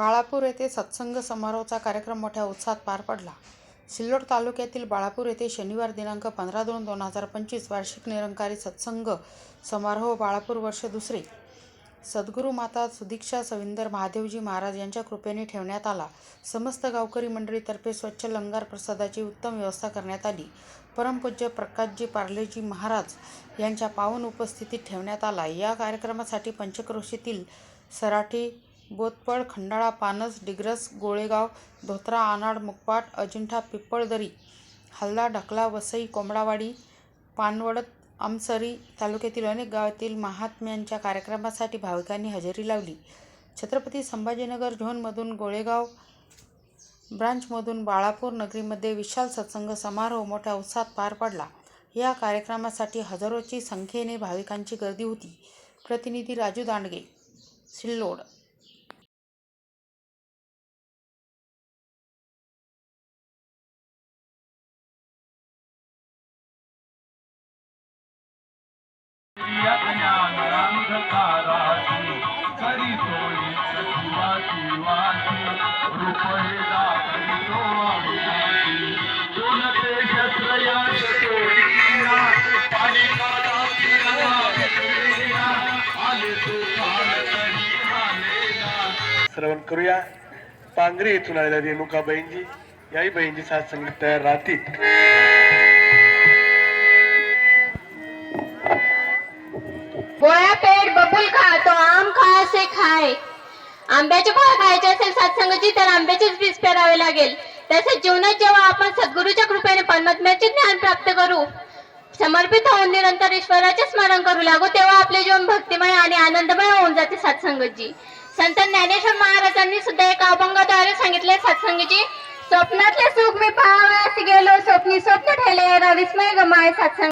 बाळापूर येथे सत्संग समारोहाचा कार्यक्रम मोठ्या उत्साहात पार पडला. सिल्लोड तालुक्यातील बाळापूर येथे शनिवार दिनांक 15/2/2025 वार्षिक निरंकारी सत्संग समारोह बाळापूर वर्ष दुसरे सद्गुरू माता सुदीक्षा सविंदर महादेवजी महाराज यांच्या कृपेने ठेवण्यात आला. समस्त गावकरी मंडळीतर्फे स्वच्छ लंगर प्रसादाची उत्तम व्यवस्था करण्यात आली. परमपूज्य प्रकाशजी पार्लेजी महाराज यांच्या पावन उपस्थितीत ठेवण्यात आला. या कार्यक्रमासाठी पंचक्रोशीतील सराठी, बोथपळ, खंडाळा, पानस, डिग्रस, गोळेगाव, धोत्रा, आनाड, मुकपाट, अजिंठा, पिंपळदरी, हलदा, ढकला, वसई, कोंबडावाडी, पानवडत, आमसरी तालुक्यातील अनेक गावातील महात्म्यांच्या कार्यक्रमासाठी भाविकांनी हजेरी लावली. छत्रपती संभाजीनगर झोनमधून गोळेगाव ब्रांचमधून बाळापूर नगरीमध्ये विशाल सत्संग समारोह मोठ्या उत्साहात पार पडला. या कार्यक्रमासाठी हजारोची संख्येने भाविकांची गर्दी होती. प्रतिनिधी राजू दांडगे, सिल्लोड. श्रवण करूया. पांगरी येथून आलेल्या रेणुका बहिणजी, याही बहिणजी साथ संगीत तयार राहतील. गोळ्या पेट बबुल खा तो आम खा से खाय. आंब्याचे फळ खायचे असेल सत्संगाची तर आंब्याचेच बीज पेरावे लागेल. तसेच जीवनात जेव्हा आपण सद्गुरूच्या कृपेने परमात्म्याचे ज्ञान प्राप्त करू, समर्पित होऊन निरंतर ईश्वराचे स्मरण करू लागू, तेव्हा आपले जीवन भक्तिमय आणि आनंदमय होऊन जाते. सत्संगची संत ज्ञानेश्वर महाराजांनी सुद्धा एका अभंगाद्वारे सांगितले, सत्संगची स्वप्नातले सुख मी पाहावयास गेलो, स्वप्नी स्वप्न ठेले विस्मय गमाय. सत्संग